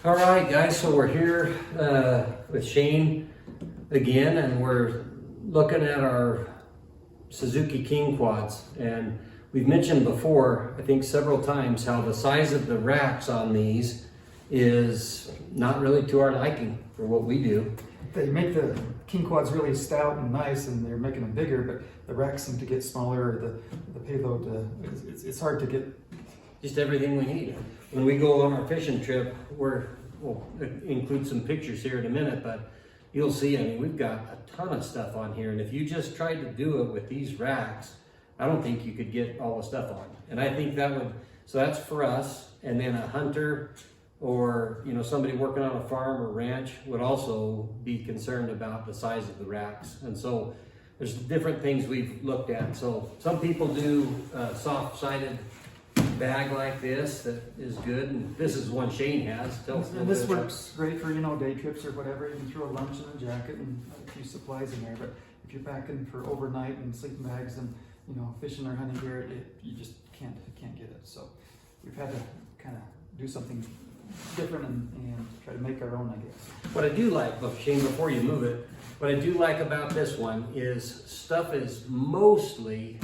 All right, guys, so we're here with Shane again, and we're looking at our Suzuki King Quads. And we've mentioned before, I think several times, how the size of the racks on these is not really to our liking for what we do. They make the King Quads really stout and nice, and they're making them bigger, but the racks seem to get smaller. The payload, it's hard to get Just everything we need. When we go on our fishing trip, we'll include some pictures here in a minute, but you'll see, I mean, we've got a ton of stuff on here, and if you just tried to do it with these racks, I don't think you could get all the stuff on. And I think that would, so that's for us, and then a hunter or, you know, somebody working on a farm or ranch would also be concerned about the size of the racks. And so there's different things we've looked at. So some people do soft-sided bag like this that is good, and this is one Shane has. And this works great for, you know, day trips or whatever. You can throw a lunch in a jacket and a few supplies in there. But if you're packing for overnight and sleeping bags and, you know, fishing or hunting gear, you just can't get it. So we've had to kind of do something different and try to make our own, I guess. What I do like, look, Shane, before you move it, what I do like about this one is stuff is mostly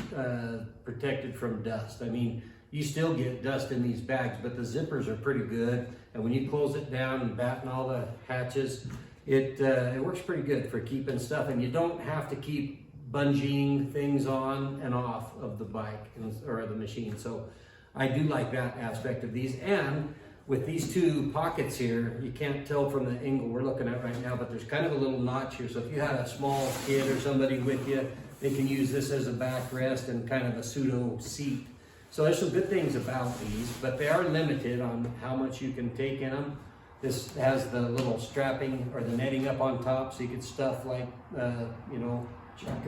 protected from dust. I mean, you still get dust in these bags, but the zippers are pretty good. And when you close it down and batten all the hatches, it works pretty good for keeping stuff. And you don't have to keep bungeeing things on and off of the bike or the machine. So I do like that aspect of these. And with these two pockets here, you can't tell from the angle we're looking at right now, but there's kind of a little notch here. So if you had a small kid or somebody with you, they can use this as a backrest and kind of a pseudo seat. So there's some good things about these, but they are limited on how much you can take in them. This has the little strapping or the netting up on top, so you can stuff like, you know,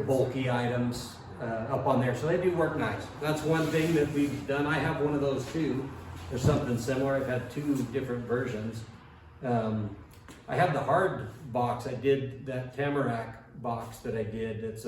bulky items up on there. So they do work nice. That's one thing that we've done. I have one of those too. There's something similar. I've had two different versions. I have the hard box. I did that Tamarack box that I did. It's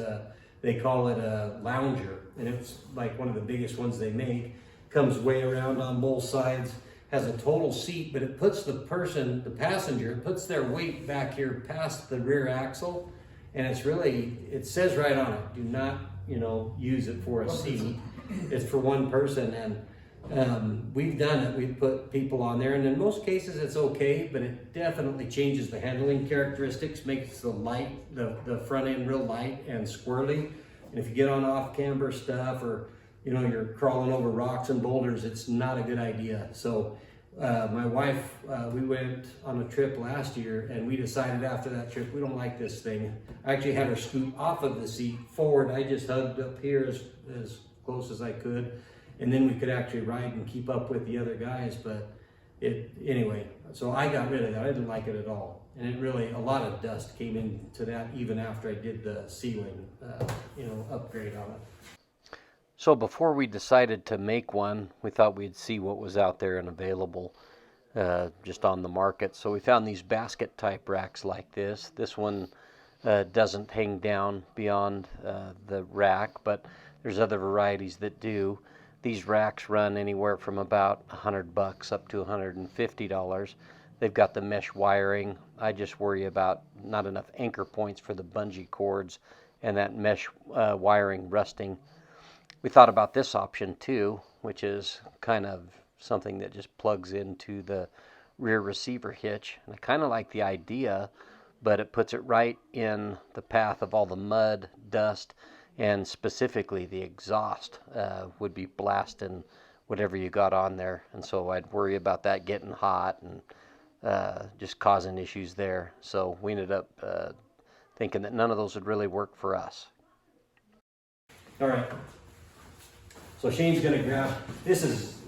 they call it a lounger, and it's like one of the biggest ones they make. Comes way around on both sides, has a total seat, but it puts the person, the passenger, puts their weight back here past the rear axle, and it's really, it says right on it, do not, you know, use it for a seat. It's for one person, and we've done it. We've put people on there, and in most cases it's okay, but it definitely changes the handling characteristics, makes the light, the front end real light and squirrely. And if you get on off camber stuff, or you know, you're crawling over rocks and boulders, it's not a good idea. So my wife, we went on a trip last year, and we decided after that trip, we don't like this thing. I actually had her scoot off of the seat forward. I just hugged up here as close as I could, and then we could actually ride and keep up with the other guys. But anyway, so I got rid of that. I didn't like it at all. And it really, a lot of dust came into that even after I did the ceiling, you know, upgrade on it. So before we decided to make one, we thought we'd see what was out there and available just on the market. So we found these basket type racks like this. This one doesn't hang down beyond the rack, but there's other varieties that do. These racks run anywhere from about $100 up to $150. They've got the mesh wiring. I just worry about not enough anchor points for the bungee cords and that mesh wiring rusting. We thought about this option too, which is kind of something that just plugs into the rear receiver hitch. And I kind of like the idea, but it puts it right in the path of all the mud, dust, and specifically the exhaust would be blasting whatever you got on there. And so I'd worry about that getting hot and just causing issues there. So we ended up thinking that none of those would really work for us. All right. So Shane's gonna grab, this is,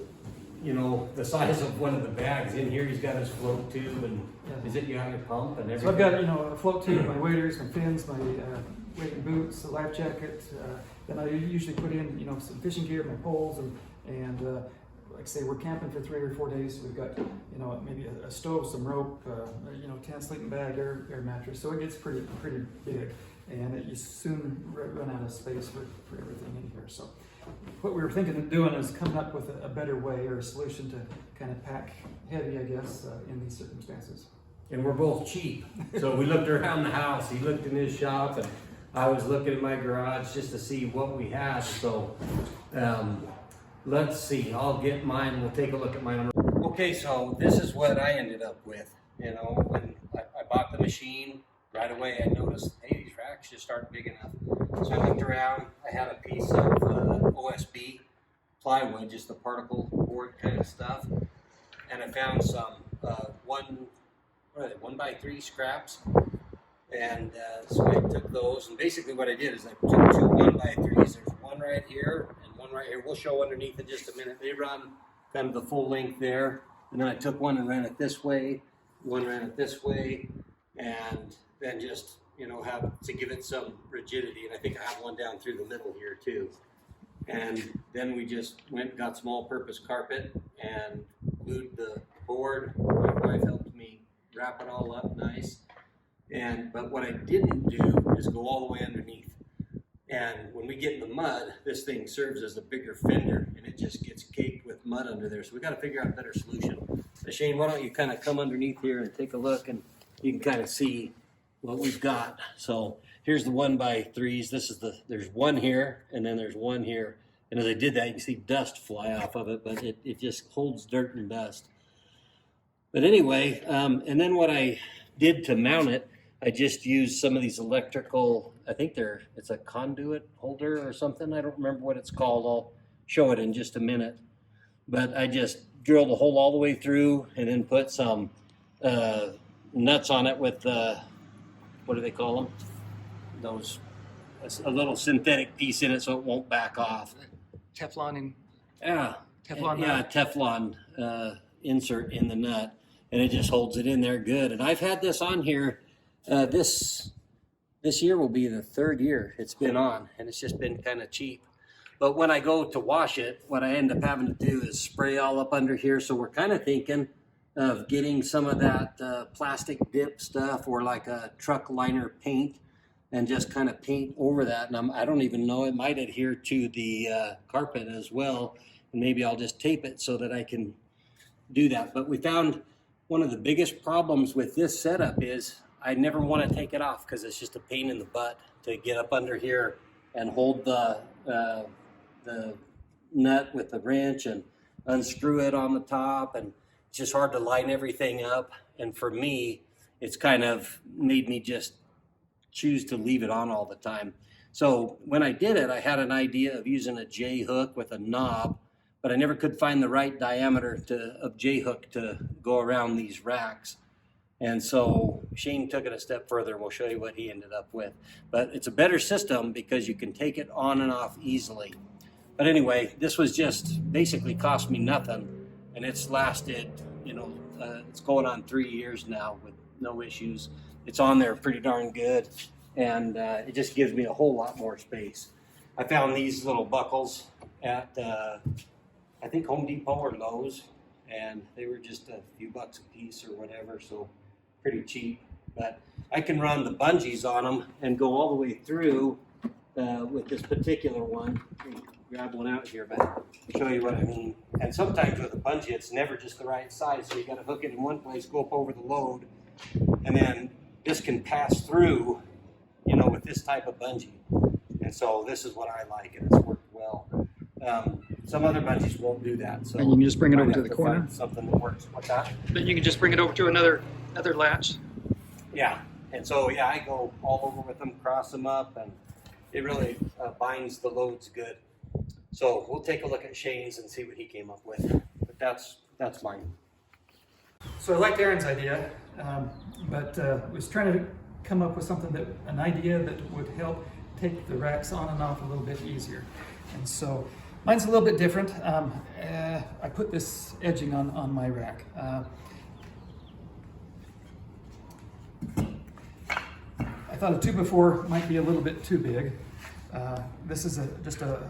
you know, the size of one of the bags. In here he's got his float tube, and is it, you have your pump and everything? So I've got, you know, a float tube, my waders, my fins, my wading boots, a life jacket. Then I usually put in, you know, some fishing gear, my poles, and like I say, we're camping for 3 or 4 days. So we've got, you know, maybe a stove, some rope, you know, tent, sleeping bag, air mattress. So it gets pretty big, and you soon run out of space for everything in here. So what we were thinking of doing is coming up with a better way or a solution to kind of pack heavy, I guess, in these circumstances. And we're both cheap. So we looked around the house. He looked in his shop, and I was looking at my garage just to see what we had. So let's see. I'll get mine. We'll take a look at mine. Okay, so this is what I ended up with. You know, when I bought the machine, right away I noticed, hey, these racks just aren't big enough. So I looked around. I had a piece of OSB plywood, just the particle board kind of stuff, and I found some 1x3 scraps, and so I took those, and basically what I did is I took 2 1x3s. There's one right here and one right here. We'll show underneath in just a minute. They run kind of the full length there, and then I took one and ran it this way, one ran it this way, and then just, you know, have to give it some rigidity. And I think I have one down through the middle here too. And then we just went and got some all-purpose carpet and glued the board. My wife helped me wrap it all up nice. But what I didn't do is go all the way underneath. And when we get in the mud, this thing serves as a bigger fender, and it just gets caked with mud under there. So we got to figure out a better solution. So Shane, why don't you kind of come underneath here and take a look, and you can kind of see what we've got. So here's the 1x3s. There's one here, and then there's one here. And as I did that, you can see dust fly off of it, but it just holds dirt and dust. But anyway, and then what I did to mount it, I just used some of these electrical, I think it's a conduit holder or something. I don't remember what it's called. I'll show it in just a minute. But I just drilled a hole all the way through and then put some nuts on it with, what do they call them? Those, a little synthetic piece in it so it won't back off. Teflon Teflon nut. Teflon insert in the nut, and it just holds it in there good. And I've had this on here. This year will be the 3rd year it's been on, and it's just been kind of cheap. But when I go to wash it, what I end up having to do is spray all up under here. So we're kind of thinking of getting some of that plastic dip stuff or like a truck liner paint and just kind of paint over that. And I don't even know, it might adhere to the carpet as well. And maybe I'll just tape it so that I can do that. But we found one of the biggest problems with this setup is I never want to take it off because it's just a pain in the butt to get up under here and hold the nut with the wrench and unscrew it on the top. And it's just hard to line everything up. And for me, it's kind of made me just choose to leave it on all the time. So when I did it, I had an idea of using a J hook with a knob, but I never could find the right diameter of J hook to go around these racks. And so Shane took it a step further, and we'll show you what he ended up with. But it's a better system because you can take it on and off easily. But anyway, this was just basically cost me nothing, and it's lasted, it's going on 3 years now with no issues. It's on there pretty darn good, and it just gives me a whole lot more space. I found these little buckles at, I think Home Depot or Lowe's, and they were just a few bucks a piece or whatever, so pretty cheap. But I can run the bungees on them and go all the way through with this particular one. Let me grab one out here, but I'll show you what I mean. And sometimes with a bungee, it's never just the right size, so you got to hook it in one place, go up over the load, and then this can pass through, with this type of bungee. And so this is what I like, and it's worked well. Some other bungees won't do that. So And you can just bring it over to might the have corner. find something that works. What's that? Then you can just bring it over to another latch. Yeah. And so, I go all over with them, cross them up, and it really binds the loads good. So we'll take a look at Shane's and see what he came up with. But that's mine. So I liked Aaron's idea, but was trying to come up with an idea that would help take the racks on and off a little bit easier. And so mine's a little bit different. I put this edging on my rack. I thought a 2x4 might be a little bit too big. This is just a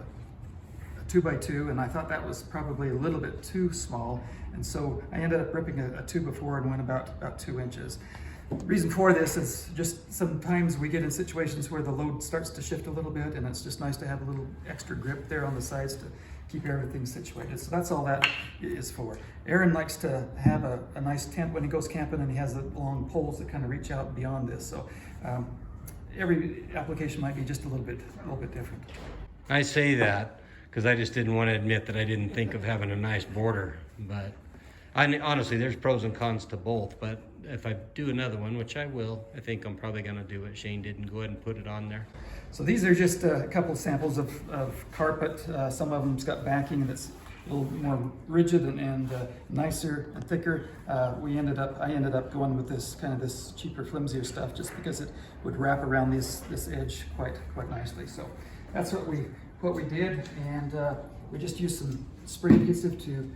2x2, and I thought that was probably a little bit too small. And so I ended up ripping a 2x4 and went about 2 inches. Reason for this is just sometimes we get in situations where the load starts to shift a little bit, and it's just nice to have a little extra grip there on the sides to keep everything situated. So that's all that is for. Aaron likes to have a nice tent when he goes camping, and he has the long poles that kind of reach out beyond this. So every application might be just a little bit different. I say that because I just didn't want to admit that I didn't think of having a nice border, but honestly, there's pros and cons to both. But if I do another one, which I will, I think I'm probably going to do what Shane did and go ahead and put it on there. So these are just a couple samples of carpet. Some of them's got backing that's a little more rigid and nicer and thicker. I ended up going with this cheaper, flimsier stuff just because it would wrap around this edge quite nicely. So that's what we did, and we just used some spray adhesive to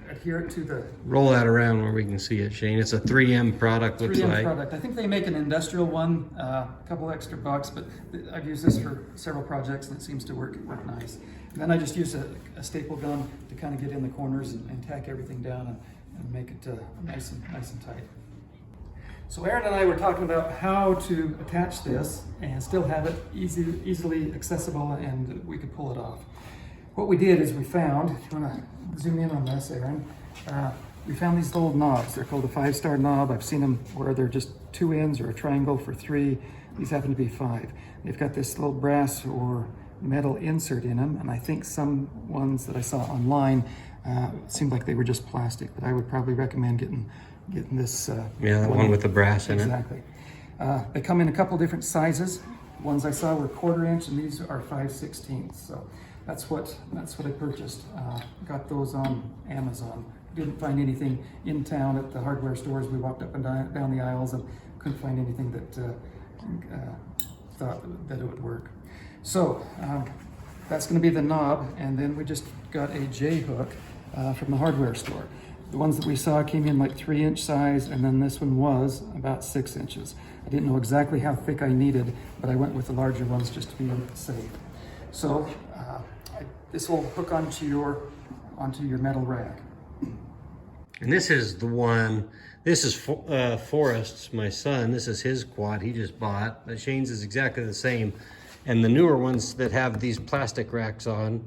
adhere it to the Roll that around where we can see it, Shane. It's a 3M product, looks 3M like. product. I think they make an industrial one, a couple extra bucks, but I've used this for several projects and it seems to work nice. And then I just use a staple gun to kind of get in the corners and tack everything down and make it nice and tight. So Aaron and I were talking about how to attach this and still have it easily accessible, and we could pull it off. What we did is we found, if you want to zoom in on this, Aaron, we found these little knobs. They're called a 5-star knob. I've seen them where they're just 2 ends or a triangle for 3. These happen to be 5. They've got this little brass or metal insert in them, and I think some ones that I saw online seemed like they were just plastic, but I would probably recommend getting this. Yeah, that one with the brass in it. Exactly. They come in a couple different sizes. The ones I saw were 1/4 inch, and these are 5/16. So that's what I purchased. Got those on Amazon. Didn't find anything in town at the hardware stores. We walked up and down the aisles and couldn't find anything that thought that it would work. So that's going to be the knob, and then we just got a J hook from the hardware store. The ones that we saw came in like 3-inch size, and then this one was about 6 inches. I didn't know exactly how thick I needed, but I went with the larger ones just to be safe. So this will hook onto your metal rack. And this is the one, this is Forrest's, my son. This is his quad he just bought, but Shane's is exactly the same. And the newer ones that have these plastic racks on,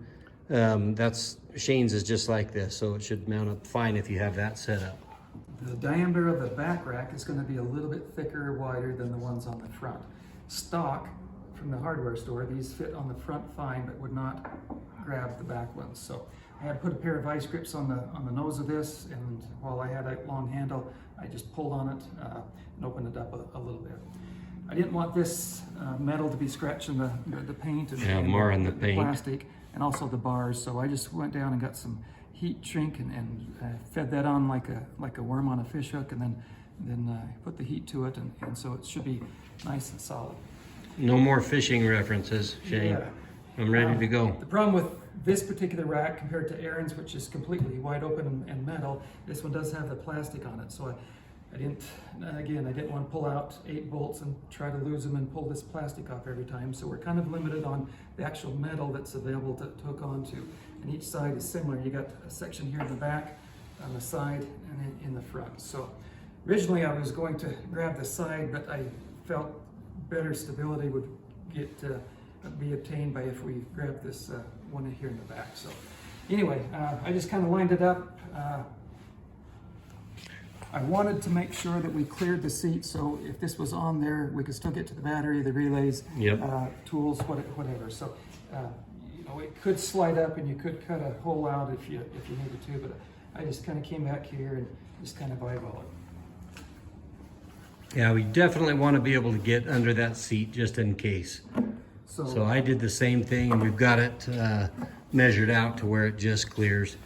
Shane's is just like this, so it should mount up fine if you have that set up. The diameter of the back rack is going to be a little bit thicker, wider than the ones on the front. Stock from the hardware store, these fit on the front fine, but would not grab the back ones. So I had put a pair of vice grips on the nose of this, and while I had a long handle, I just pulled on it and opened it up a little bit. I didn't want this metal to be scratching the paint and more on the paint. Plastic, and also the bars. So I just went down and got some heat shrink and fed that on like a worm on a fish hook, and then put the heat to it, and so it should be nice and solid. No more fishing references, Shane. Yeah. I'm ready to go. The problem with this particular rack compared to Aaron's, which is completely wide open and metal, this one does have the plastic on it. So I didn't want to pull out 8 bolts and try to lose them and pull this plastic off every time. So we're kind of limited on the actual metal that's available to hook onto. And each side is similar. You got a section here in the back, on the side, and in the front. So originally I was going to grab the side, but I felt better stability would be obtained by if we grab this one here in the back. So anyway, I just kind of lined it up. I wanted to make sure that we cleared the seat, so if this was on there, we could still get to the battery, the relays, tools, whatever. So it could slide up, and you could cut a hole out if you needed to. But I just kind of came back here and just kind of eyeball it. Yeah, we definitely want to be able to get under that seat just in case. So I did the same thing, and we've got it measured out to where it just clears.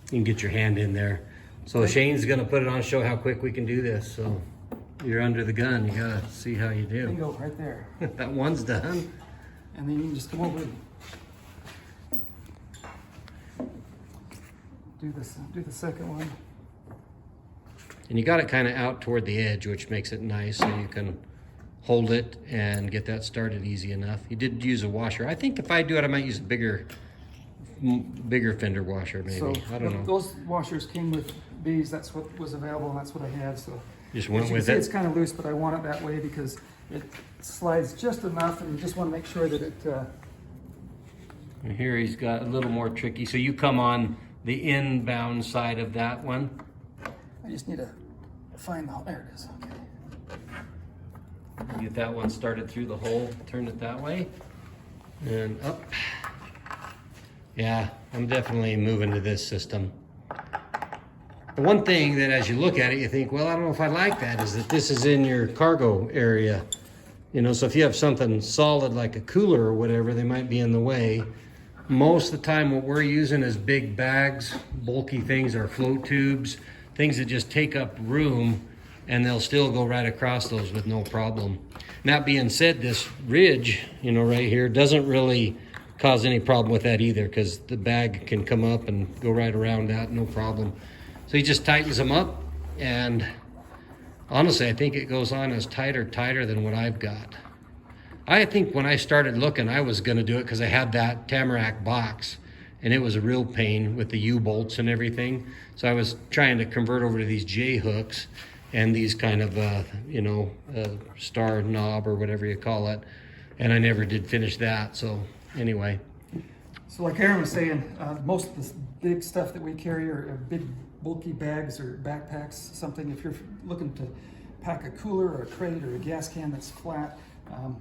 You can get your hand in there. So Shane's gonna put it on, show how quick we can do this. So you're under the gun, you gotta see how you do. There you go, right there. That one's done. And then you can just come over and do the second one. And you got it kind of out toward the edge, which makes it nice, so you can hold it and get that started easy enough. You did use a washer. I think if I do it, I might use a bigger fender washer, maybe. So I don't know. those washers came bees, that's what was available and that's what I had. So Just as went you can with see, it. it's kind of loose, but I want it that way because it slides just enough, and you just want to make sure that it. And here he's got a little more tricky. So you come on the inbound side of that one. I just need to find the hole. There it is. Okay. Get that one started through the hole, turn it that way, and up. Yeah, I'm definitely moving to this system. The one thing that as you look at it, you think, well, I don't know if I like that, is that this is in your cargo area. You know, so if you have something solid like a cooler or whatever, they might be in the way. Most of the time what we're using is big bags, bulky things, or float tubes, things that just take up room, and they'll still go right across those with no problem. And that being said, this ridge, you know, right here doesn't really cause any problem with that either, because the bag can come up and go right around that, no problem. So he just tightens them up, and honestly, I think it goes on as tighter than what I've got. I think when I started looking, I was gonna do it because I had that Tamarack box, and it was a real pain with the U-bolts and everything. So I was trying to convert over to these J-hooks and these kind of, star knob or whatever you call it. And I never did finish that, so anyway. So like Aaron was saying, most of this big stuff that we carry are big bulky bags or backpacks, something. If you're looking to pack a cooler or a crate or a gas can that's flat,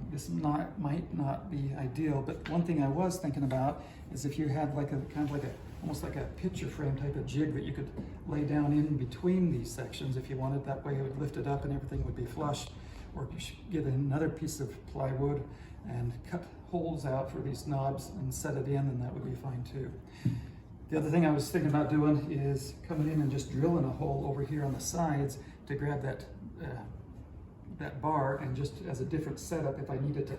this might not be ideal. But one thing I was thinking about is if you had like a kind of like almost like a picture frame type of jig that you could lay down in between these sections if you wanted. That way it would lift it up and everything would be flush. Or you should get another piece of plywood and cut holes out for these knobs and set it in, and that would be fine too. The other thing I was thinking about doing is coming in and just drilling a hole over here on the sides to grab that that bar, and just as a different setup, if I needed to,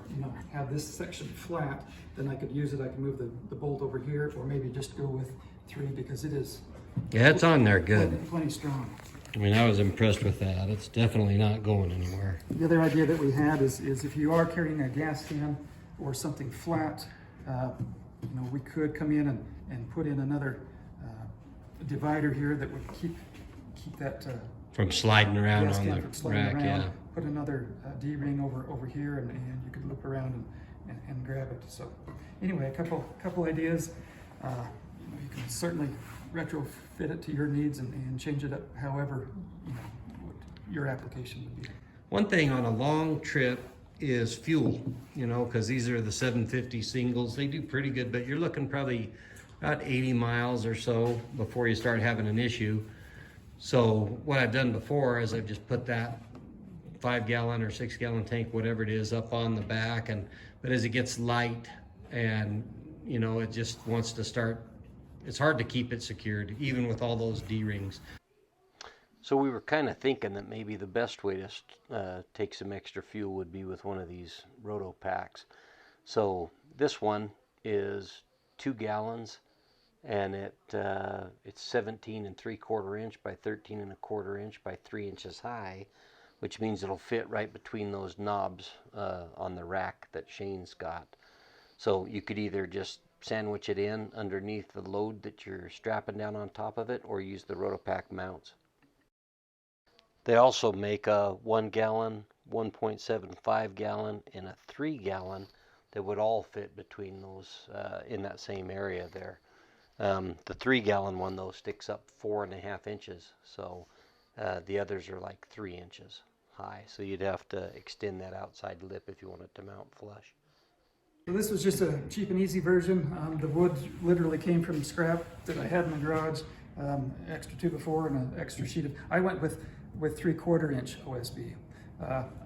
you know, have this section flat, then I could use it. I can move the bolt over here, or maybe just go with 3 because it is. Yeah, it's on there good. Plenty strong. I mean, I was impressed with that. It's definitely not going anywhere. The other idea that we had is if you are carrying a gas can or something flat, you know, we could come in and put in another divider here that would keep that From sliding around gas on can the from sliding rack, around. yeah. Put another D-ring over here, and you could loop around and grab it. So anyway, a couple ideas. You know, you can certainly retrofit it to your needs and change it up however, you know, what your application would be. One thing on a long trip is fuel, you know, because these are the 750 singles. They do pretty good, but you're looking probably about 80 miles or so before you start having an issue. So what I've done before is I've just put that 5-gallon or 6-gallon tank, whatever it is, up on the back, but as it gets light and, you know, it just wants to start, it's hard to keep it secured, even with all those D-rings. So we were kind of thinking that maybe the best way to take some extra fuel would be with one of these roto packs. So this one is 2 gallons, and it's 17 3/4 inch by 13 1/4 inch by 3 inches high, which means it'll fit right between those knobs on the rack that Shane's got. So you could either just sandwich it in underneath the load that you're strapping down on top of it, or use the Rotopack mounts. They also make a 1 gallon, 1.75 gallon, and a 3 gallon that would all fit between those in that same area there. The 3 gallon one though sticks up 4.5 inches, so the others are like 3 inches high, so you'd have to extend that outside lip if you wanted to mount flush. So this was just a cheap and easy version. The wood literally came from scrap that I had in the garage, extra 2x4 and an extra sheet of, I went with 3/4 inch OSB.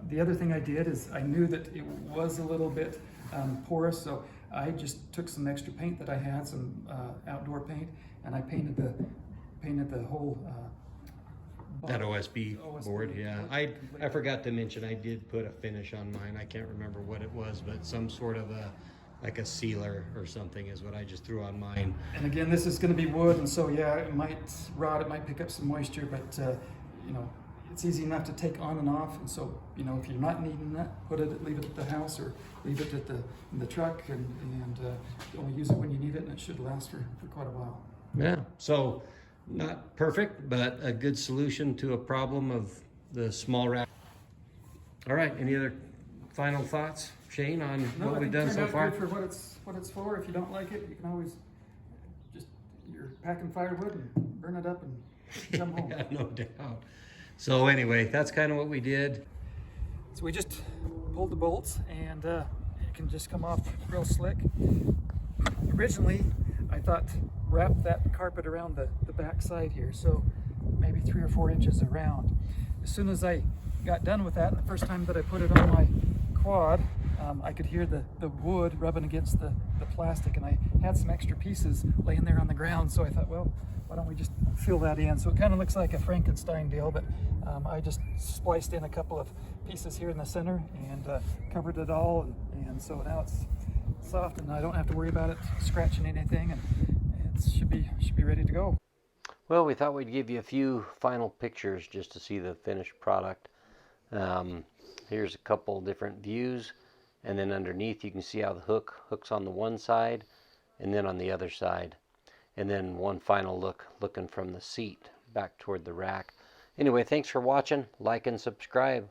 The other thing I did is I knew that it was a little bit porous, so I just took some extra paint that I had, some outdoor paint, and I painted the whole That OSB board, yeah. I forgot to mention I did put a finish on mine. I can't remember what it was, but some sort of like a sealer or something is what I just threw on mine. And again, this is going to be wood, and so yeah, it might rot, it might pick up some moisture, but you know, it's easy enough to take on and off. And so, you know, if you're not needing that, leave it at the house, or leave it in the truck, and only use it when you need it, and it should last for quite a while. Yeah. So Not perfect, but a good solution to a problem of the small rack. All right, any other final thoughts, Shane, on No, what I we've think done it so turned out far? good for what it's for. If you don't like it, you can always just, you're packing firewood and burn it up and come home. Yeah, no doubt. So anyway, that's kind of what we did. So we just pulled the bolts and it can just come off real slick. Originally, I thought wrap that carpet around the back side here, so maybe 3 or 4 inches around. As soon as I got done with that, and the first time that I put it on my quad, I could hear the wood rubbing against the plastic, and I had some extra pieces laying there on the ground, so I thought, well, why don't we just fill that in? So it kind of looks like a Frankenstein deal, but I just spliced in a couple of pieces here in the center and covered it all, and so now it's soft and I don't have to worry about it scratching anything, and it should be ready to go. Well, we thought we'd give you a few final pictures just to see the finished product. Here's a couple different views, and then underneath you can see how the hooks on the one side and then on the other side, and then one final look looking from the seat back toward the rack. Anyway, thanks for watching. Like and subscribe.